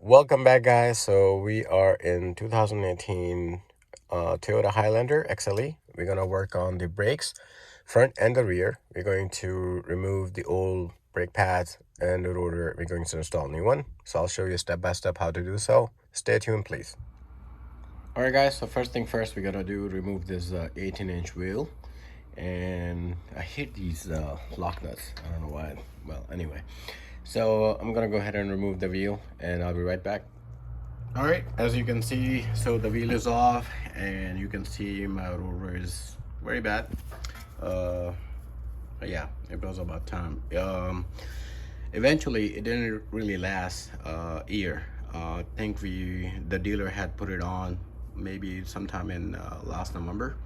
Welcome back, guys. So we are in 2018 Toyota Highlander XLE. We're gonna work on the brakes, front and the rear. We're going to remove the old brake pads and the rotor. We're going to install a new one. So I'll show you step by step how to do so. Stay tuned, please. All right, guys. So first thing first, we gotta remove this 18-inch wheel. And I hate these lock nuts. I don't know why. Well, anyway. So I'm gonna go ahead and remove the wheel and I'll be right back. All right, as you can see, so the wheel is off and you can see my rotor is very bad. Yeah, it was about time. Eventually it didn't really last a year. I think the dealer had put it on maybe sometime in last November.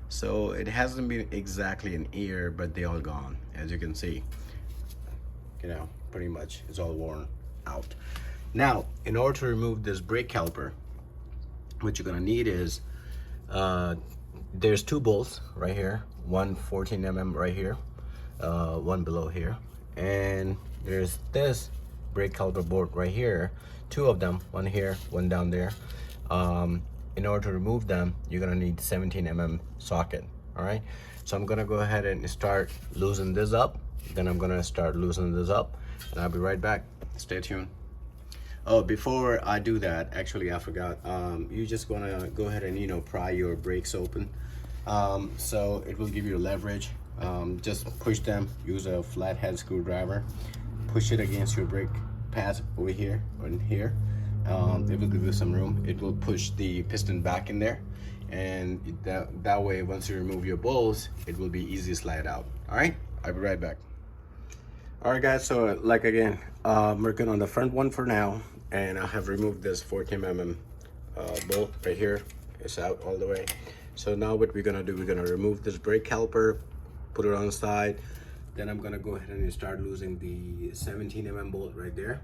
So it hasn't been exactly an year, but they all gone, as you can see. Pretty much it's all worn out. Now, in order to remove this brake caliper, what you're gonna need is there's two bolts right here, one 14 mm right here, one below here, and there's this brake caliper bolt right here, two of them, one here, one down there. In order to remove them, you're gonna need 17 mm socket. All right, so I'm gonna go ahead and start loosening this up, then I'm gonna start loosening this up, and I'll be right back. Stay tuned. Oh, before I do that, actually I forgot. You just wanna go ahead and pry your brakes open, so it will give you leverage. Just push them. Use a flathead screwdriver. Push it against your brake pads over here or in here. It will give you some room. It will push the piston back in there, and that way, once you remove your bolts, it will be easy to slide out. All right, I'll be right back. All right, guys, so like again, I'm working on the front one for now, and I have removed this 14 mm bolt right here. It's out all the way. So now what we're gonna do, we're gonna remove this brake caliper, put it on the side. Then I'm gonna go ahead and start losing the 17 mm bolt right there,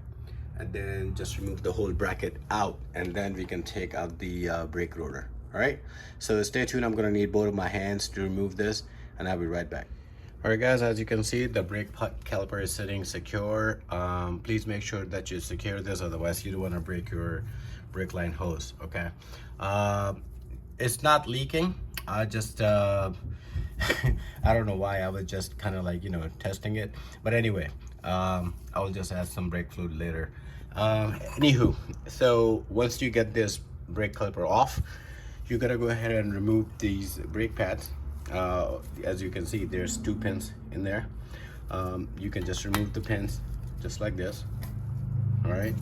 and then just remove the whole bracket out, and then we can take out the brake rotor. All right, so stay tuned. I'm gonna need both of my hands to remove this, and I'll be right back. All right, guys, as you can see, the brake caliper is sitting secure. Please make sure that you secure this, otherwise you don't want to break your brake line hose. Okay, it's not leaking. I just I don't know why. I was just kind of like testing it, but anyway, I will just add some brake fluid later. Anywho, so once you get this brake caliper off, you gotta go ahead and remove these brake pads. As you can see, there's two pins in there. You can just remove the pins just like this. All right,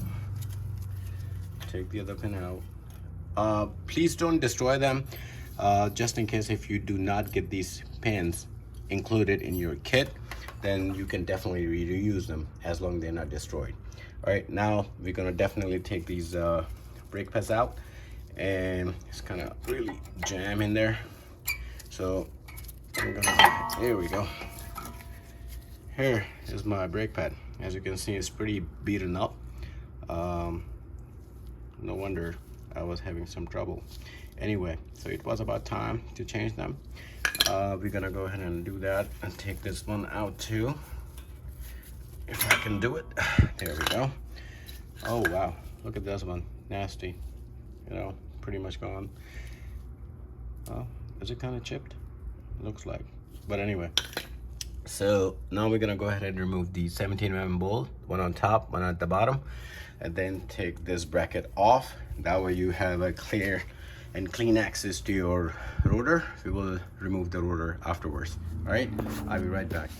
take the other pin out. Please don't destroy them, just in case if you do not get these pins included in your kit, then you can definitely reuse them as long as they're not destroyed. All right, now we're gonna definitely take these brake pads out, and it's kind of really jam in there. So there we go. Here is my brake pad. As you can see, it's pretty beaten up. No wonder I was having some trouble. Anyway, so it was about time to change them. We're gonna go ahead and do that and take this one out too, if I can do it. There we go. Oh wow, look at this one, nasty. Pretty much gone. Oh, is it kind of chipped? Looks like, but anyway. So now we're gonna go ahead and remove the 17 mm bolt, one on top, one at the bottom, and then take this bracket off. That way you have a clear and clean access to your rotor. We will remove the rotor afterwards. All right, I'll be right back.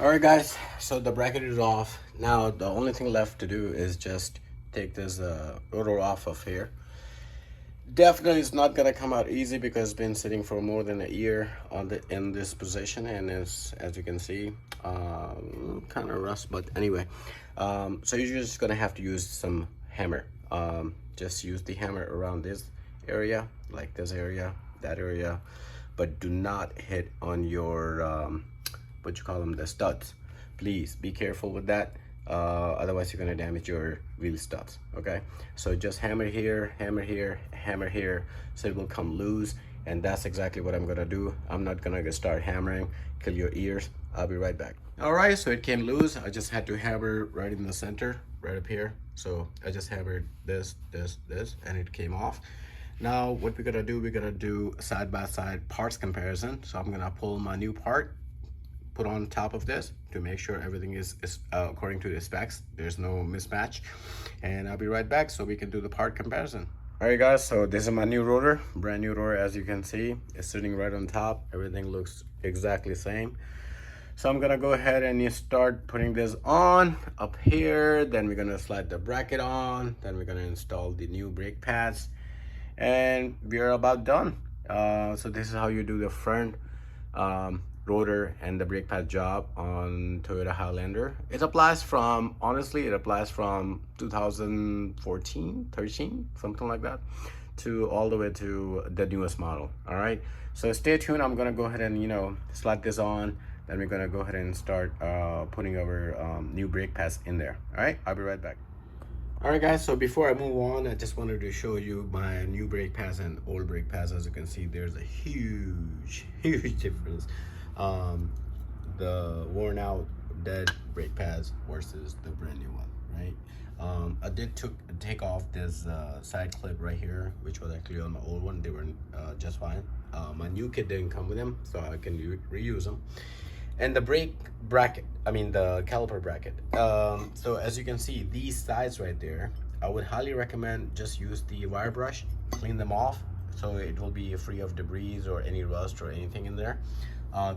All right, guys, so the bracket is off. Now the only thing left to do is just take this rotor off of here. Definitely it's not gonna come out easy because it's been sitting for more than a year in this position, and as you can see, kind of rust, but anyway, so you're just gonna have to use some hammer. Just use the hammer around this area, like this area, that area, but do not hit on your what you call them, the studs. Please be careful with that. Otherwise you're gonna damage your wheel studs. Okay, so just hammer here, hammer here, hammer here, so it will come loose, and that's exactly what I'm gonna do. I'm not gonna start hammering, kill your ears. I'll be right back. All right, so it came loose. I just had to hammer right in the center, right up here. So I just hammered this, and it came off. Now what we're gonna do, we're gonna do side by side parts comparison. So I'm gonna pull my new part, put on top of this to make sure everything is according to the specs. There's no mismatch, and I'll be right back so we can do the part comparison. All right guys, so this is my new rotor, brand new rotor. As you can see, it's sitting right on top. Everything looks exactly the same. So I'm gonna go ahead and you start putting this on up here. Then we're gonna slide the bracket on. Then we're gonna install the new brake pads, and we are about done. So this is how you do the front rotor and the brake pad job on Toyota Highlander. It applies from, honestly, it applies from 2014, 13, something like that, to all the way to the newest model. All right, so stay tuned. I'm gonna go ahead and, you know, slide this on. Then we're gonna go ahead and start putting our new brake pads in there. All right, I'll be right back. All right guys, so before I move on, I just wanted to show you my new brake pads and old brake pads. As you can see, there's a huge difference. The worn out dead brake pads versus the brand new one, right? I did take off this side clip right here, which was actually on my old one. They were just fine. My new kit didn't come with them, so I can reuse them. And the brake bracket, I mean the caliper bracket. So as you can see, these sides right there, I would highly recommend just use the wire brush, clean them off, so it will be free of debris or any rust or anything in there.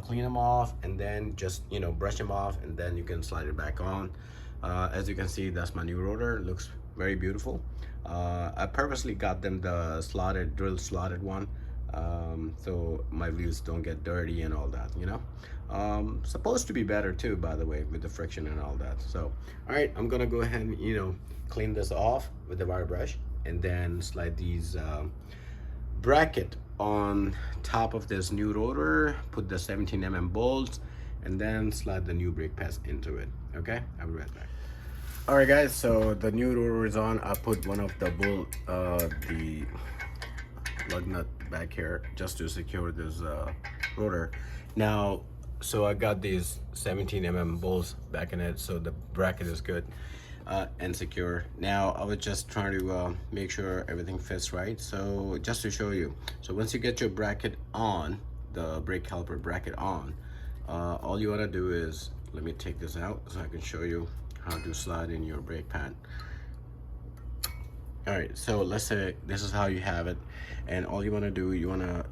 Clean them off, and then just, you know, brush them off, and then you can slide it back on. As you can see, that's my new rotor. It looks very beautiful. I purposely got them the drill slotted one, so my wheels don't get dirty and all that, you know. Supposed to be better too, by the way, with the friction and all that. So all right, I'm gonna go ahead and, you know, clean this off with the wire brush, and then slide these bracket on top of this new rotor, put the 17 mm bolts, and then slide the new brake pads into it. Okay, I'll be right back. All right guys, so the new rotor is on. I put one of the bolt, the lug nut back here just to secure this rotor. Now, so I got these 17 mm bolts back in it, so the bracket is good and secure. Now I was just trying to make sure everything fits right. So just to show you, so once you get your bracket on, the brake caliper bracket on, all you want to do is, let me take this out so I can show you how to slide in your brake pad. All right, so let's say this is how you have it, and all you want to do,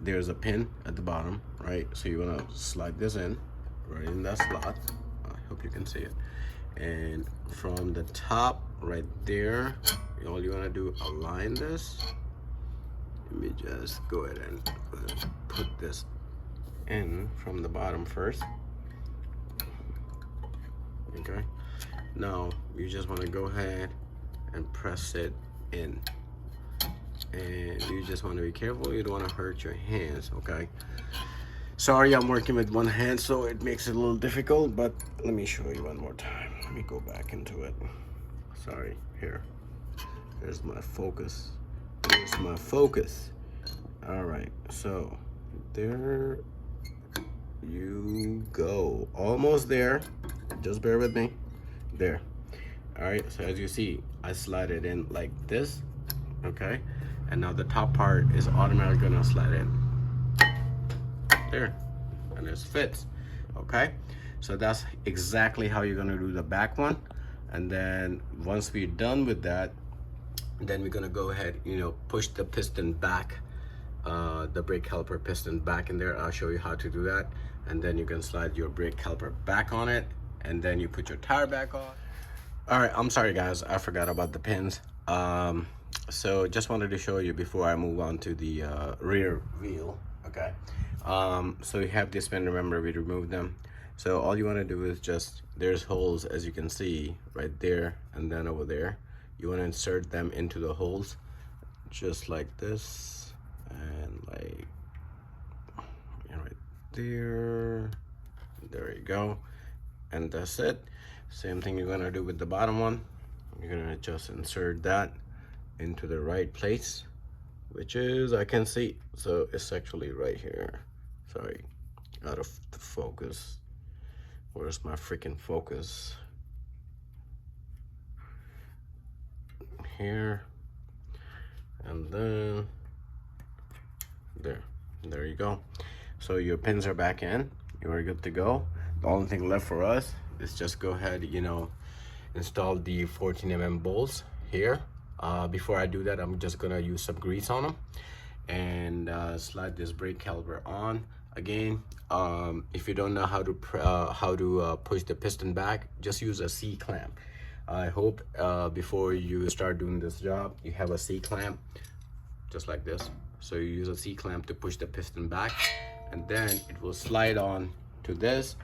there's a pin at the bottom, right? So you want to slide this in right in that slot. I hope you can see it. And from the top right there, all you want to do, align this. Let me just go ahead and put this in from the bottom first. Okay, now you just want to go ahead and press it in, and you just want to be careful. You don't want to hurt your hands. Okay, sorry, I'm working with one hand, so it makes it a little difficult, but let me show you one more time. Let me go back into it. Sorry, here's my focus. Here's my focus. All right, so there you go, almost there. Just bear with me. There. All right, so as you see, I slide it in like this. Okay, and now the top part is automatically gonna slide in there, and it fits. Okay, so that's exactly how you're gonna do the back one. And then once we're done with that, then we're gonna go ahead, you know, push the piston back, the brake caliper piston back in there. I'll show you how to do that. And then you can slide your brake caliper back on it, and then you put your tire back on. All right, I'm sorry guys, I forgot about the pins. So just wanted to show you before I move on to the rear wheel. Okay, so you have this pin. Remember, we removed them. So all you want to do is just, there's holes, as you can see right there, and then over there. You want to insert them into the holes just like this, and like, you know, right there. There you go, and that's it. Same thing you're gonna do with the bottom one. You're gonna just insert that into the right place, which is, I can see, so it's actually right here. Sorry, out of the focus. Where's my freaking focus? here, and then there you go. So your pins are back in, you are good to go. The only thing left for us is just go ahead, you know, install the 14mm bolts here. Before I do that, I'm just gonna use some grease on them and slide this brake caliper on. Again, if you don't know how to push the piston back, just use a C-clamp. I hope before you start doing this job, you have a C-clamp just like this. So you use a C-clamp to push the piston back, and then it will slide on to this,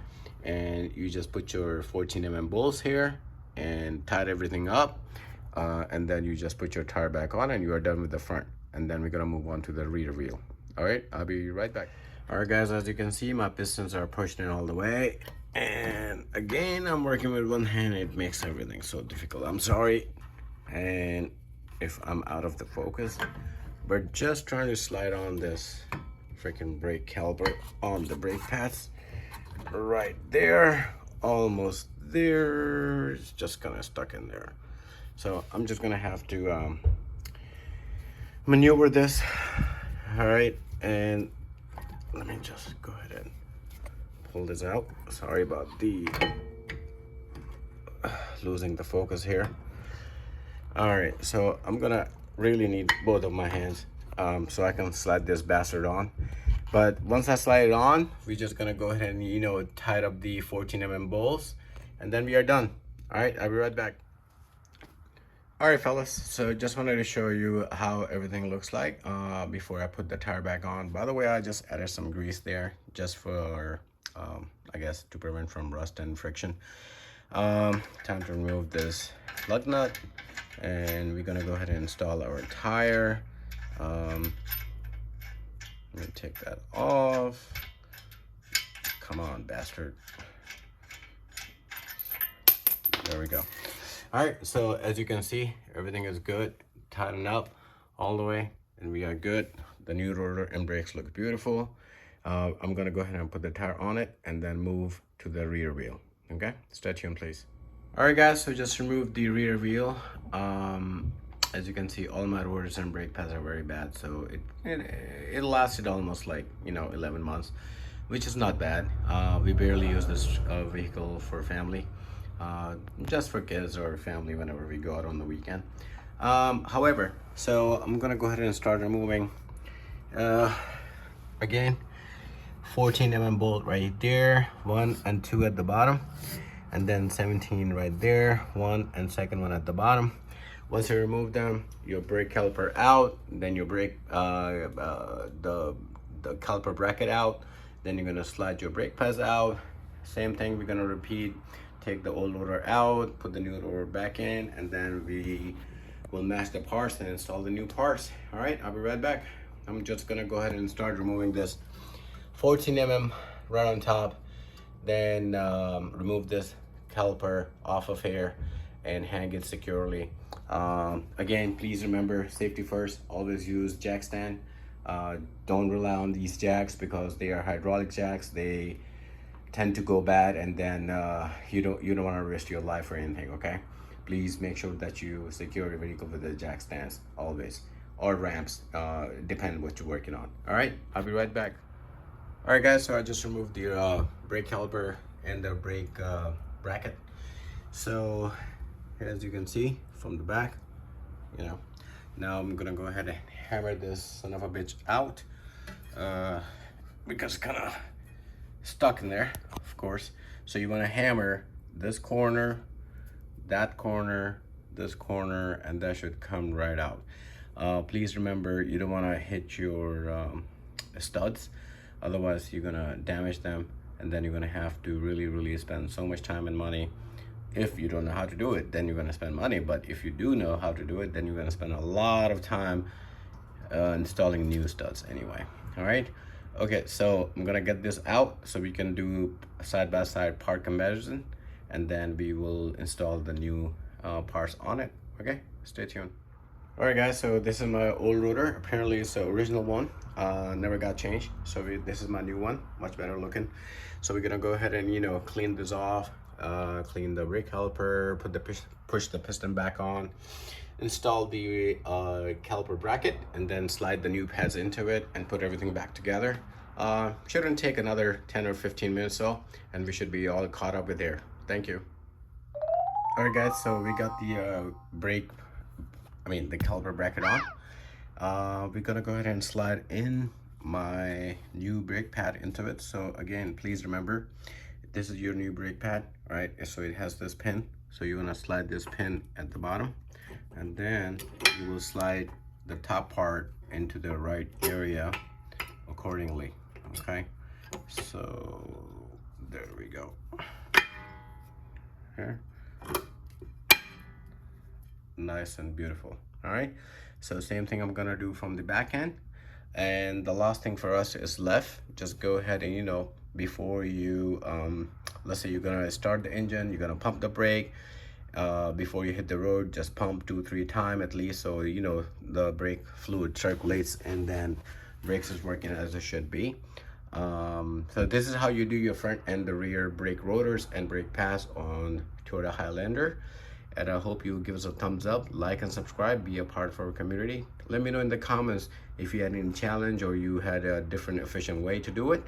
and you just put your 14mm bolts here and tied everything up, and then you just put your tire back on and you are done with the front. And then we're gonna move on to the rear wheel. All right, I'll be right back. All right guys, as you can see, my pistons are pushed in all the way, and again, I'm working with one hand. It makes everything so difficult. I'm sorry, and if I'm out of the focus, we're just trying to slide on this freaking brake caliper on the brake pads right there, almost there. It's just kind of stuck in there, so I'm just gonna have to maneuver this. All right, and let me just go ahead and pull this out. Sorry about the losing the focus here. All right, so I'm gonna really need both of my hands so I can slide this bastard on. But once I slide it on, we're just gonna go ahead and, you know, tie up the 14mm bolts, and then we are done. All right, I'll be right back. All right, fellas, so just wanted to show you how everything looks like before I put the tire back on. By the way, I just added some grease there just for, I guess, to prevent from rust and friction. Time to remove this lug nut, and we're gonna go ahead and install our tire. Let me take that off. Come on, bastard. There we go. All right, so as you can see, everything is good, tightened up all the way, and we are good. The new rotor and brakes look beautiful. I'm gonna go ahead and put the tire on it and then move to the rear wheel. Okay, stay tuned, please. All right, guys, so just removed the rear wheel. As you can see, all my rotors and brake pads are very bad, so it lasted almost like, you know, 11 months, which is not bad. We barely use this vehicle for family. Just for kids or family whenever we go out on the weekend. However, so I'm gonna go ahead and start removing again 14mm bolt right there, 1 and 2 at the bottom, and then 17 right there, 1 and second one at the bottom. Once you remove them, your brake caliper out, then your brake the caliper bracket out, then you're gonna slide your brake pads out. Same thing we're gonna repeat. Take the old rotor out, put the new rotor back in, and then we will match the parts and install the new parts. All right, I'll be right back. I'm just gonna go ahead and start removing this 14mm right on top, then remove this caliper off of here and hang it securely. Again, please remember, safety first. Always use jack stand. Don't rely on these jacks because they are hydraulic jacks. They tend to go bad, and then you don't want to risk your life or anything. Okay, please make sure that you secure your vehicle with the jack stands always, or ramps, depend what you're working on. All right, I'll be right back. All right, guys, so I just removed the brake caliper and the brake bracket. So as you can see from the back, you know, now I'm gonna go ahead and hammer this son of a bitch out because it's kind of stuck in there, of course. So you want to hammer this corner, that corner, this corner, and that should come right out. Please remember, you don't want to hit your studs, otherwise you're gonna damage them, and then you're gonna have to really spend so much time and money. If you don't know how to do it, then you're gonna spend money, but if you do know how to do it, then you're gonna spend a lot of time installing new studs anyway. All right, okay, so I'm gonna get this out so we can do side-by-side part comparison, and then we will install the new parts on it. Okay, stay tuned. All right, guys, so this is my old rotor. Apparently it's the original one, never got changed. So this is my new one, much better looking. So we're gonna go ahead and, you know, clean this off, clean the brake caliper, push the piston back on, install the caliper bracket, and then slide the new pads into it and put everything back together. Shouldn't take another 10 or 15 minutes though, and we should be all caught up with air. Thank you. All right guys, so we got the the caliper bracket on. We're gonna go ahead and slide in my new brake pad into it. So again, please remember, this is your new brake pad, right? So it has this pin. So you're gonna slide this pin at the bottom, and then you will slide the top part into the right area accordingly, okay? So there we go. Here. Nice and beautiful. All right, so same thing I'm gonna do from the back end, and the last thing for us is left. Just go ahead and, you know, before you let's say you're gonna start the engine, you're gonna pump the brake. Before you hit the road, just pump 2-3 times at least, so you know the brake fluid circulates and then brakes is working as it should be. So this is how you do your front and the rear brake rotors and brake pads on Toyota Highlander. And I hope you give us a thumbs up, like and subscribe, be a part of our community. Let me know in the comments if you had any challenge or you had a different efficient way to do it,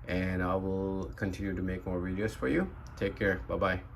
and I will continue to make more videos for you. Take care. Bye bye.